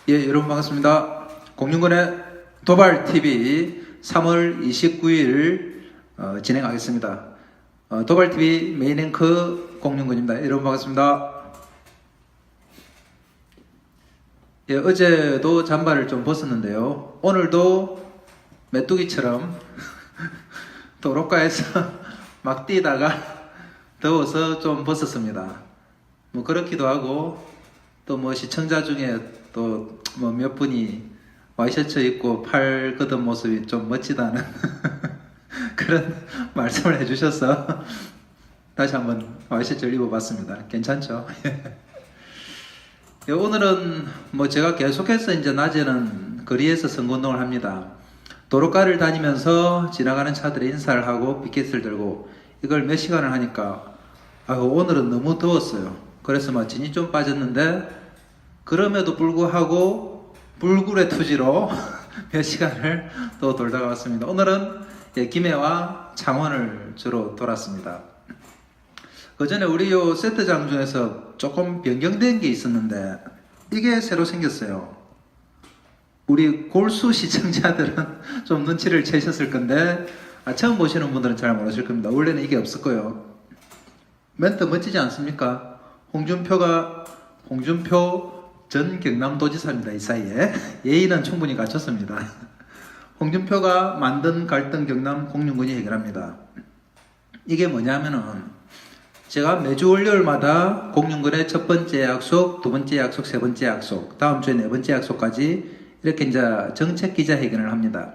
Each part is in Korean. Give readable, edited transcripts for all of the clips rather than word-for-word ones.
예, 여러분 반갑습니다. 공윤근의 도발TV 3월 29일 진행하겠습니다. 도발TV 메인 앵커 공윤근입니다. 여러분 반갑습니다. 예, 어제도 잠바를 좀 벗었는데요. 오늘도 메뚜기처럼 도로가에서 막 뛰다가 더워서 좀 벗었습니다. 뭐 그렇기도 하고 또 뭐 시청자 중에 또 뭐 몇 분이 와이셔츠 입고 팔 걷은 모습이 좀 멋지다는 그런 말씀을 해주셔서 다시 한번 와이셔츠를 입어봤습니다. 괜찮죠? 예, 오늘은 뭐 제가 계속해서 이제 낮에는 거리에서 선거운동을 합니다. 도로가를 다니면서 지나가는 차들에 인사를 하고 피켓을 들고 이걸 몇 시간을 하니까 오늘은 너무 더웠어요. 그래서 막 진이 좀 빠졌는데 그럼에도 불구하고 불굴의 투지로 몇 시간을 또 돌다가 왔습니다. 오늘은 김해와 창원을 주로 돌았습니다. 그 전에 우리 요 세트장 중에서 조금 변경된 게 있었는데 이게 새로 생겼어요. 우리 골수 시청자들은 좀 눈치를 채셨을 건데 처음 보시는 분들은 잘 모르실 겁니다. 원래는 이게 없었고요. 멘트 멋지지 않습니까? 홍준표 전 경남도지사입니다. 이 사이에 예의는 충분히 갖췄습니다. 홍준표가 만든 갈등 경남 공윤군이 해결합니다. 이게 뭐냐면은 제가 매주 월요일마다 공윤군의 첫 번째 약속, 두 번째 약속, 세 번째 약속, 다음 주에 네 번째 약속까지 이렇게 이제 정책 기자회견을 합니다.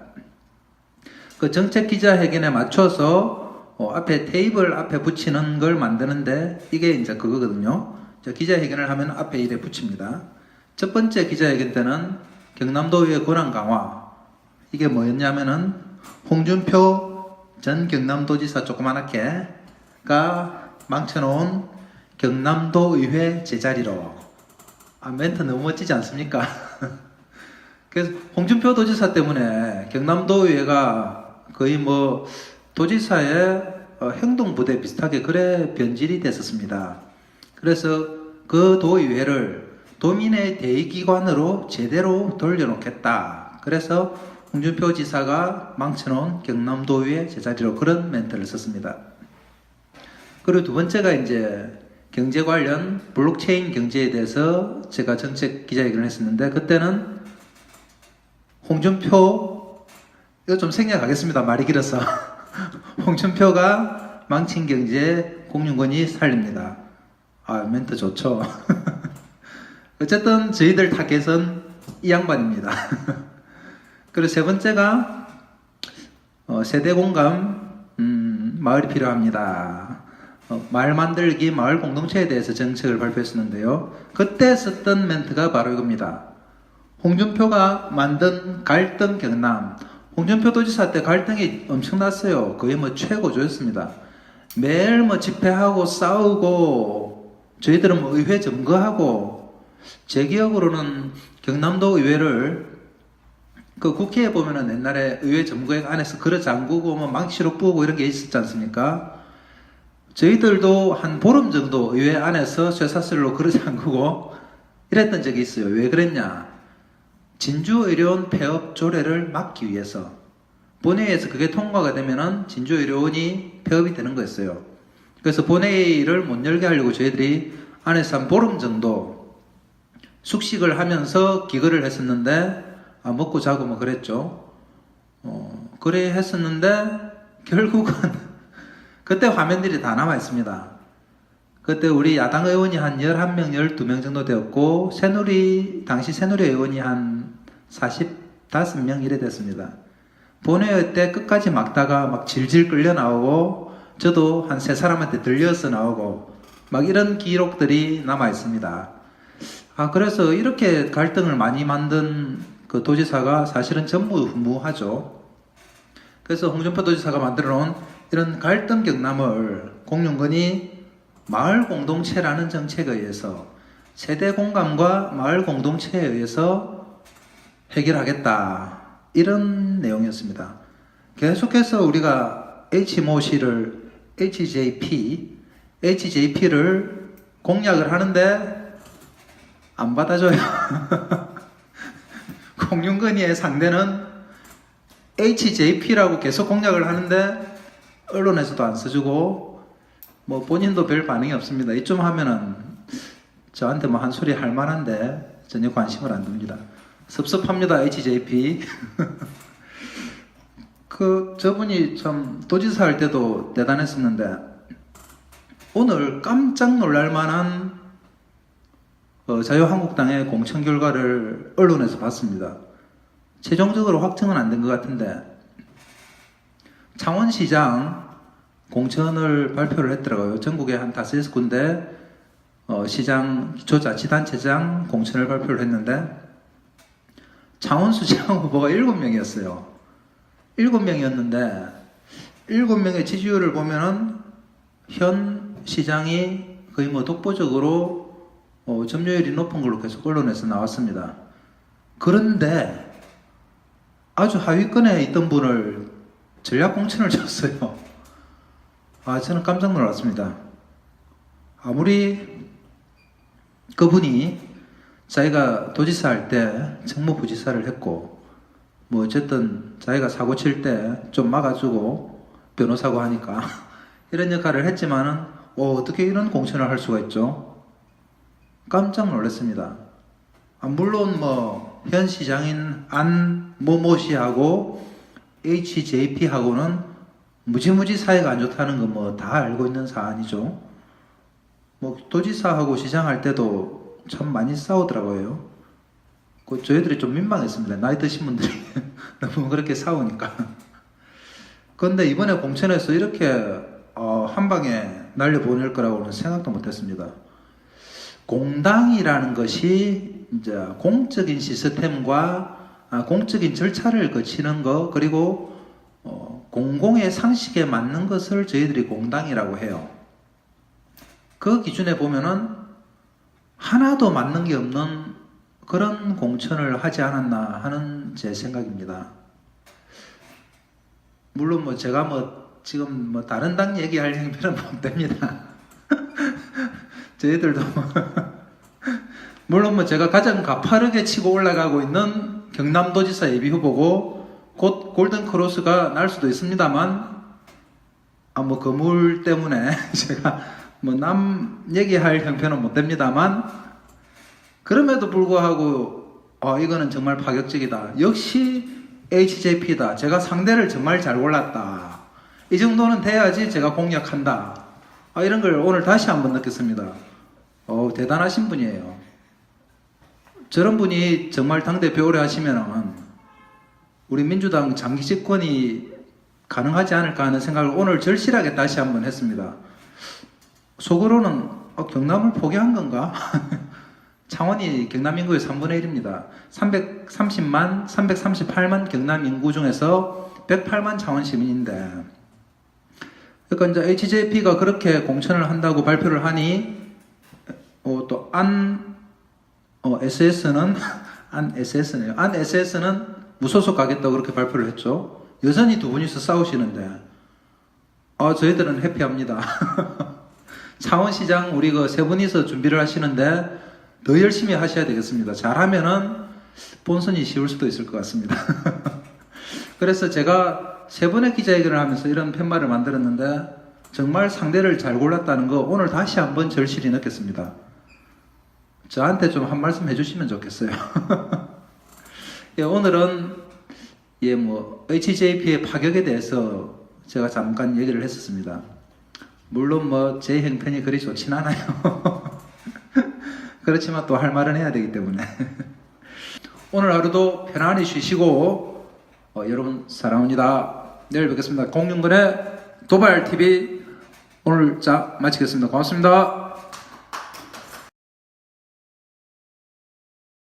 그 정책 기자회견에 맞춰서 앞에 테이블 앞에 붙이는 걸 만드는데 이게 이제 그거거든요. 기자회견을 하면 앞에 이래 붙입니다. 첫 번째 기자회견 때는 경남도의회 권한 강화. 이게 뭐였냐면은 홍준표 전 경남도지사 조그만하게가 망쳐놓은 경남도의회 제자리로. 멘트 너무 멋지지 않습니까? 그래서 홍준표 도지사 때문에 경남도의회가 거의 뭐 도지사의 행동부대 비슷하게 그래 변질이 됐었습니다. 그래서 그 도의회를 도민의 대의기관으로 제대로 돌려놓겠다. 그래서 홍준표 지사가 망쳐놓은 경남도의회 제자리로 그런 멘트를 썼습니다. 그리고 두 번째가 이제 경제 관련 블록체인 경제에 대해서 제가 정책 기자회견을 했었는데 그때는 홍준표 이거 좀 생략하겠습니다. 말이 길어서 홍준표가 망친 경제 공윤군이 살립니다. 멘트 좋죠. 어쨌든 저희들 타겟은 이 양반입니다. 그리고 세 번째가 세대 공감 마을이 필요합니다. 마을 만들기, 마을 공동체에 대해서 정책을 발표했었는데요. 그때 썼던 멘트가 바로 이겁니다. 홍준표가 만든 갈등 경남. 홍준표 도지사 때 갈등이 엄청났어요. 거의 뭐 최고조였습니다. 매일 뭐 집회하고 싸우고 저희들은 뭐 의회 점거하고 제 기억으로는 경남도 의회를 그 국회에 보면은 옛날에 의회 점거회 안에서 그릇 잠그고 뭐 망치로 부고 이런 게 있었지 않습니까? 저희들도 한 보름 정도 의회 안에서 쇠사슬로 그릇 잠그고 이랬던 적이 있어요. 왜 그랬냐? 진주의료원 폐업 조례를 막기 위해서 본회의에서 그게 통과가 되면은 진주의료원이 폐업이 되는 거였어요. 그래서 본회의를 못 열게 하려고 저희들이 안에서 한 보름 정도 숙식을 하면서 기거를 했었는데 먹고 자고 뭐 그랬죠. 그래 했었는데 결국은 그때 화면들이 다 남아 있습니다. 그때 우리 야당 의원이 한 11명, 12명 정도 되었고 당시 새누리 의원이 한 45명 이래 됐습니다. 본회의 때 끝까지 막다가 막 질질 끌려 나오고 저도 한 3사람한테 들려서 나오고 막 이런 기록들이 남아 있습니다. 그래서 이렇게 갈등을 많이 만든 그 도지사가 사실은 전무후무하죠. 그래서 홍준표 도지사가 만들어 놓은 이런 갈등 경남을 공윤군이 마을 공동체라는 정책에 의해서 세대 공감과 마을 공동체에 의해서 해결하겠다. 이런 내용이었습니다. 계속해서 우리가 H모씨를 HJP를 공약을 하는데 안 받아줘요. 공윤건이의 상대는 HJP라고 계속 공략을 하는데 언론에서도 안 써주고 뭐 본인도 별 반응이 없습니다. 이쯤 하면은 저한테 뭐 한 소리 할 만한데 전혀 관심을 안 둡니다. 섭섭합니다, HJP. 저분이 참 도지사 할 때도 대단했었는데 오늘 깜짝 놀랄 만한 자유한국당의 공천 결과를 언론에서 봤습니다. 최종적으로 확정은 안 된 것 같은데 창원시장 공천을 발표를 했더라고요. 전국에 한 5-6군데 시장 기초자치단체장 공천을 발표를 했는데 창원수장 후보가 7명이었어요. 7명이었는데 7명의 지지율을 보면은 현 시장이 거의 뭐 독보적으로 점유율이 높은 걸로 계속 언론에서 나왔습니다. 그런데 아주 하위권에 있던 분을 전략 공천을 줬어요. 저는 깜짝 놀랐습니다. 아무리 그분이 자기가 도지사 할 때 정무부지사를 했고 뭐 어쨌든 자기가 사고 칠 때 좀 막아주고 변호사고 하니까 이런 역할을 했지만은 어떻게 이런 공천을 할 수가 있죠? 깜짝 놀랐습니다. 물론 뭐 현 시장인 안모모 씨하고 HJP하고는 무지무지 사이가 안 좋다는 거 뭐 다 알고 있는 사안이죠. 뭐 도지사하고 시장 할 때도 참 많이 싸우더라고요. 저희들이 좀 민망했습니다. 나이 드신 분들이 너무 그렇게 싸우니까. 그런데 이번에 공천에서 이렇게 한 방에 날려보낼 거라고는 생각도 못했습니다. 공당이라는 것이 이제 공적인 시스템과 공적인 절차를 거치는 것, 그리고 공공의 상식에 맞는 것을 저희들이 공당이라고 해요. 그 기준에 보면은 하나도 맞는 게 없는 그런 공천을 하지 않았나 하는 제 생각입니다. 물론 뭐 제가 지금 다른 당 얘기할 형편은 못 됩니다. 저희들도 물론 제가 가장 가파르게 치고 올라가고 있는 경남도지사 예비후보고 곧 골든크로스가 날 수도 있습니다만 거물 때문에 제가 남 얘기할 형편은 못 됩니다만 그럼에도 불구하고 이거는 정말 파격적이다. 역시 HJP다. 제가 상대를 정말 잘 골랐다. 이 정도는 돼야지 제가 공략한다. 이런 걸 오늘 다시 한번 느꼈습니다. 대단하신 분이에요. 저런 분이 정말 당대표 오래 하시면은 우리 민주당 장기 집권이 가능하지 않을까 하는 생각을 오늘 절실하게 다시 한번 했습니다. 속으로는 경남을 포기한 건가? 창원이 경남 인구의 3분의 1입니다. 338만 경남 인구 중에서 108만 창원 시민인데 그러니까 이제 HJP가 그렇게 공천을 한다고 발표를 하니 또 SS는 안 SS는 무소속 가겠다고 그렇게 발표를 했죠. 여전히 두 분이서 싸우시는데 저희들은 해피합니다. 창원시장 우리 세 분이서 준비를 하시는데 더 열심히 하셔야 되겠습니다. 잘하면은 본선이 쉬울 수도 있을 것 같습니다. 그래서 제가 3번의 기자회견을 하면서 이런 팻말을 만들었는데 정말 상대를 잘 골랐다는 거 오늘 다시 한번 절실히 느꼈습니다. 저한테 좀 한 말씀 해주시면 좋겠어요. 오늘은 HJP의 파격에 대해서 제가 잠깐 얘기를 했었습니다. 물론 제 형편이 그리 좋진 않아요. 그렇지만 또 할 말은 해야 되기 때문에 오늘 하루도 편안히 쉬시고 여러분 사랑합니다. 내일 뵙겠습니다. 공윤근의 도발TV 오늘 마치겠습니다. 고맙습니다.